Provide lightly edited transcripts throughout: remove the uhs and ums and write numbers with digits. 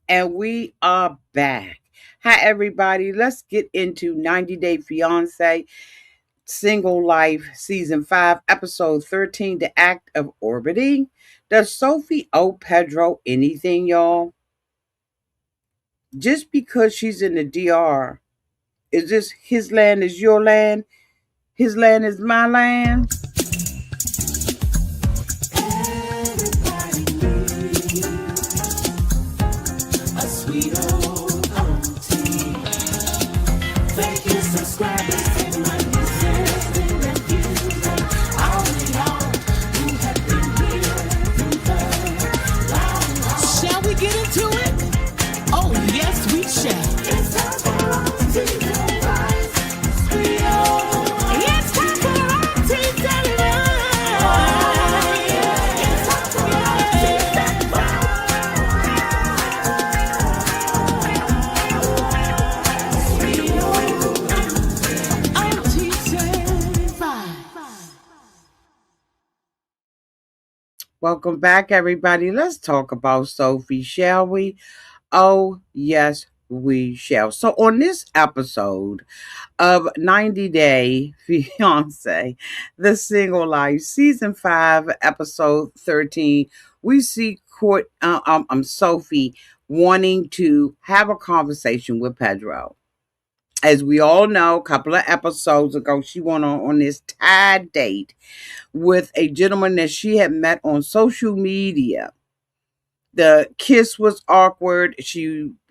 And we are back. Hi, everybody. Let's get into 90 Day Fiance Single Life Season 5, Episode 13, The Act of Orbiting. Does Sophie owe Pedro anything, y'all? Just because she's in the DR, is this his land is your land? His land is my land? A sweet old auntie. Thank you, subscribers, and my consistent reviews. And all in all, you have been here through the long haul. Shall we get into it? Oh, yes, we shall. It's time for auntie to rise. Sweet old. It's time for auntie to rise. It's time for auntie to rise. Welcome back, everybody. Let's talk about Sophie, shall we? Oh, yes, we shall. So, on this episode of 90 Day Fiance, The Single Life, Season 5, Episode 13, we see Sophie wanting to have a conversation with Pedro. As we all know, a couple of episodes ago, she went on this tied date with a gentleman that she had met on social media. The kiss was awkward.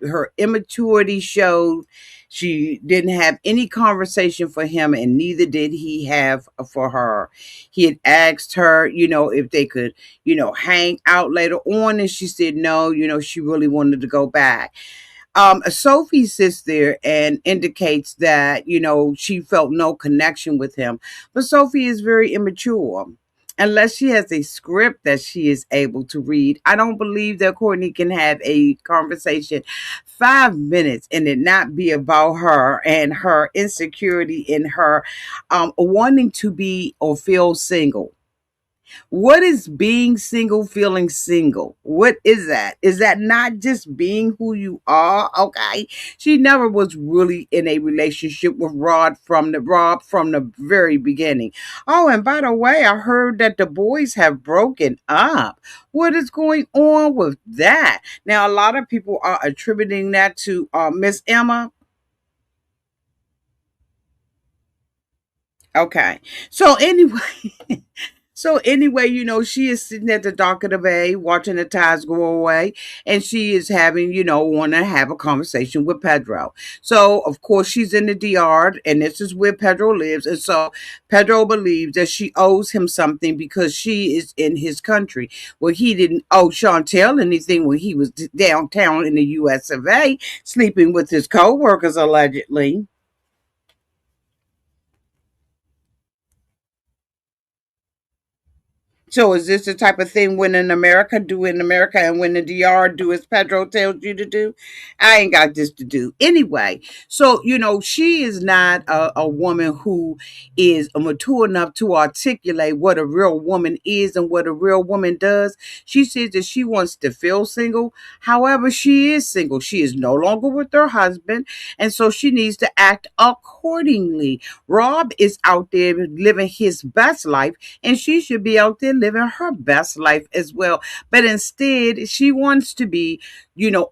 Her immaturity showed. She didn't have any conversation for him, and neither did he have for her. He had asked her, if they could, hang out later on, and she said no. She really wanted to go back. Sophie sits there and indicates that, she felt no connection with him. But Sophie is very immature. Unless she has a script that she is able to read, I don't believe that Courtney can have a conversation 5 minutes and it not be about her and her insecurity and her wanting to be or feel single. What is being single, feeling single? What is that? Is that not just being who you are? Okay. She never was really in a relationship with Rob from the very beginning. Oh, and by the way, I heard that the boys have broken up. What is going on with that? Now, a lot of people are attributing that to Miss Emma. Okay. So anyway, she is sitting at the dock of the bay watching the tides go away, and she is having, want to have a conversation with Pedro. So, of course, she's in the DR, and this is where Pedro lives. And so Pedro believes that she owes him something because she is in his country. Well, he didn't owe Chantel anything when he was downtown in the US of A, sleeping with his co workers, allegedly. So is this the type of thing when in America do in America and when the DR do as Pedro tells you to do? I ain't got this to do. Anyway, so she is not a woman who is mature enough to articulate what a real woman is and what a real woman does. She says that she wants to feel single. However, she is single. She is no longer with her husband, and so she needs to act accordingly. Rob is out there living his best life, and she should be out there living her best life as well. But instead, she wants to be,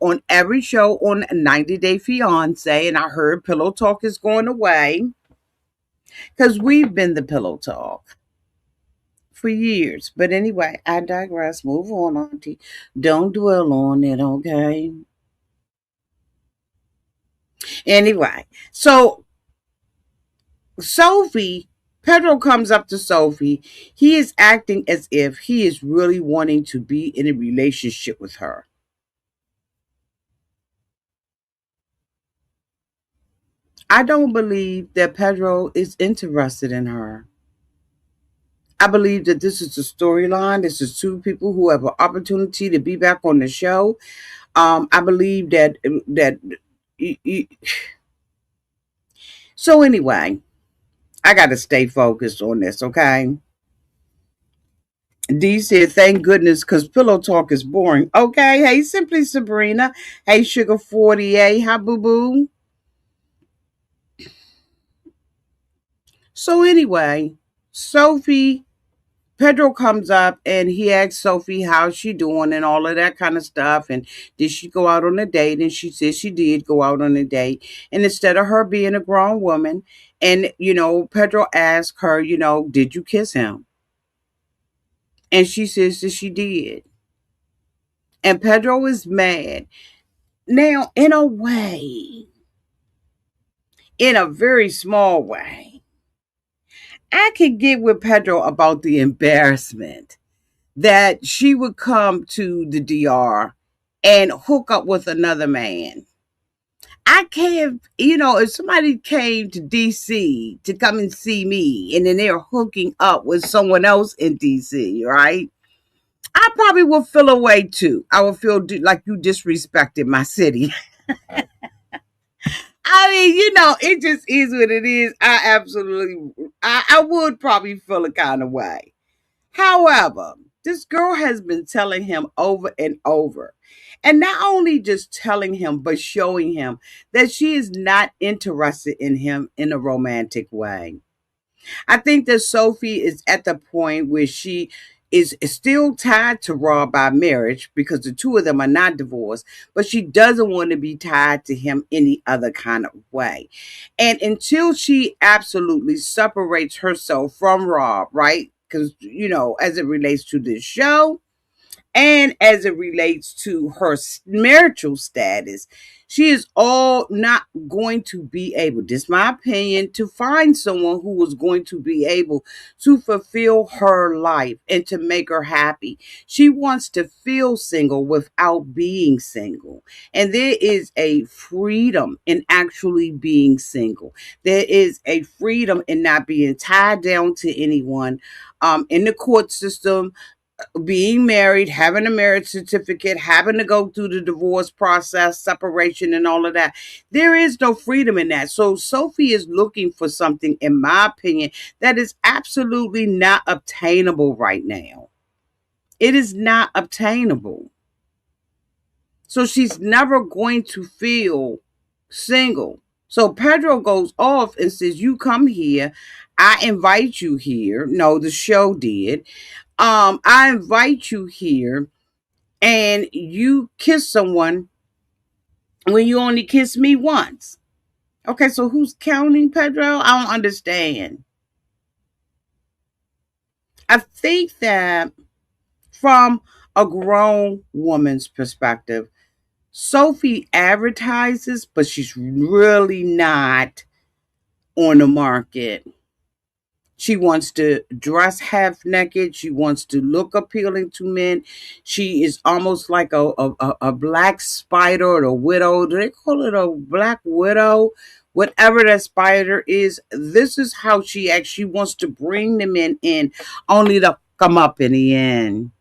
on every show on 90 Day Fiance. And I heard Pillow Talk is going away because we've been the Pillow Talk for years. But anyway, I digress. Move on, Auntie. Don't dwell on it, okay? Anyway, so Sophie, Pedro comes up to Sophie. He is acting as if he is really wanting to be in a relationship with her. I don't believe that Pedro is interested in her. I believe that this is a storyline. This is two people who have an opportunity to be back on the show. I believe that. So anyway, I got to stay focused on this, okay? D said, thank goodness, because pillow talk is boring. Okay. Hey, Simply Sabrina. Hey, Sugar 48. Hi, boo boo. So, anyway, Sophie, Pedro comes up and he asks Sophie how's she doing and all of that kind of stuff. And did she go out on a date? And she says she did go out on a date. And instead of her being a grown woman, and, Pedro asked her, did you kiss him? And she says that she did. And Pedro is mad. Now, in a way, in a very small way, I could get with Pedro about the embarrassment that she would come to the DR and hook up with another man. I can't, if somebody came to DC to come and see me and then they're hooking up with someone else in DC, right? I probably would feel away too. I would feel like you disrespected my city. I mean, it just is what it is. I would probably feel a kind of way. However, this girl has been telling him over and over, and not only just telling him, but showing him that she is not interested in him in a romantic way. I think that Sophie is at the point where she is still tied to Rob by marriage because the two of them are not divorced, but she doesn't want to be tied to him any other kind of way. And until she absolutely separates herself from Rob, right? Because, as it relates to this show, and as it relates to her marital status, she is all not going to be able, this is my opinion, to find someone who is going to be able to fulfill her life and to make her happy. She wants to feel single without being single. And there is a freedom in actually being single. There is a freedom in not being tied down to anyone in the court system, being married, having a marriage certificate, having to go through the divorce process, separation, and all of that. There is no freedom in that. So Sophie is looking for something, in my opinion, that is absolutely not obtainable right now. It is not obtainable. So she's never going to feel single. So Pedro goes off and says, you come here. I invite you here. No, the show did. I invite you here and you kiss someone when you only kiss me once. Okay, so who's counting, Pedro? I don't understand. I think that from a grown woman's perspective, Sophie advertises, but she's really not on the market. She wants to dress half naked. She wants to look appealing to men. She is almost like a black spider or a widow. Do they call it a black widow? Whatever that spider is, this is how she actually wants to bring the men in, only to come up in the end.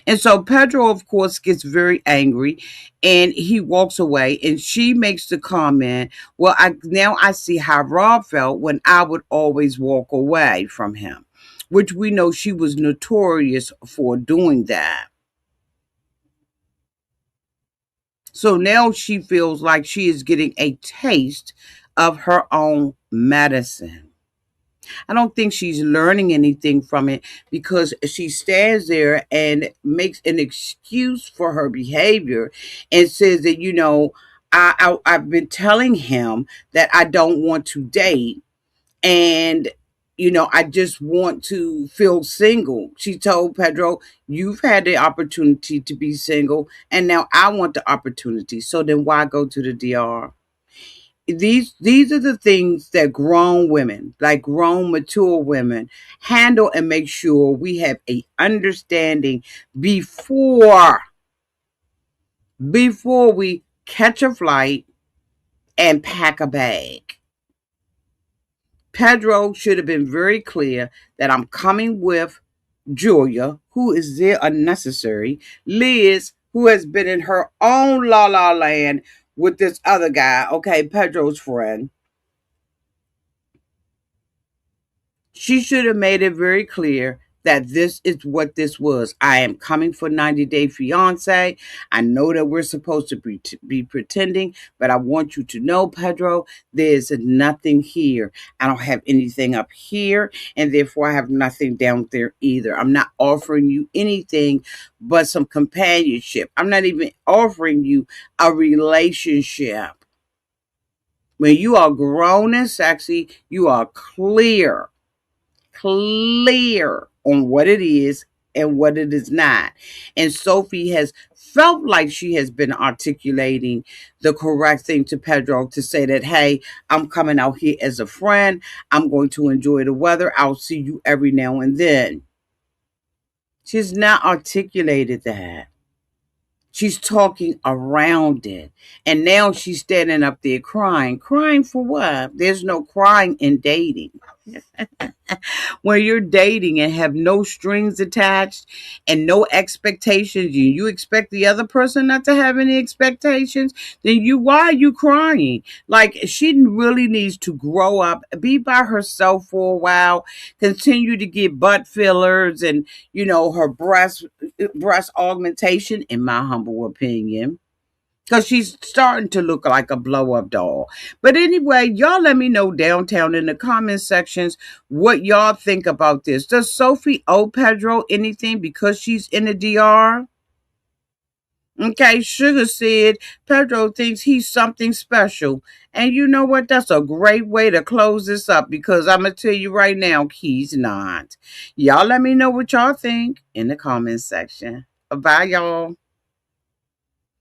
And so Pedro, of course, gets very angry and he walks away. And she makes the comment, well, I see how Rob felt when I would always walk away from him, which we know she was notorious for doing that. So now she feels like she is getting a taste of her own medicine. I don't think she's learning anything from it because she stands there and makes an excuse for her behavior and says that, I've been telling him that I don't want to date and I just want to feel single. She told Pedro, you've had the opportunity to be single and now I want the opportunity. So then why go to the DR? These are the things that grown women, like grown mature women, handle and make sure we have a understanding before we catch a flight and pack a bag. Pedro should have been very clear that I'm coming with Julia, who is there unnecessary, Liz, who has been in her own la la land with this other guy, okay, Pedro's friend. She should have made it very clear that this is what this was. I am coming for 90 Day Fiance. I know that we're supposed to be pretending, but I want you to know, Pedro, there's nothing here. I don't have anything up here, and therefore I have nothing down there either. I'm not offering you anything but some companionship. I'm not even offering you a relationship. When you are grown and sexy, you are clear on what it is and what it is not. And Sophie has felt like she has been articulating the correct thing to Pedro to say that, hey, I'm coming out here as a friend. I'm going to enjoy the weather. I'll see you every now and then. She's not articulated that. She's talking around it. And now she's standing up there crying. Crying for what? There's no crying in dating. When you're dating and have no strings attached and no expectations, you expect the other person not to have any expectations, then why are you crying? Like, she really needs to grow up, be by herself for a while, continue to get butt fillers and her breast augmentation, in my humble opinion, because she's starting to look like a blow up doll. But anyway, y'all let me know downtown in the comment sections what y'all think about this. Does Sophie owe Pedro anything because she's in the DR? Okay, Sugar said Pedro thinks he's something special. And you know what? That's a great way to close this up, because I'm going to tell you right now, he's not. Y'all let me know what y'all think in the comment section. Bye, y'all.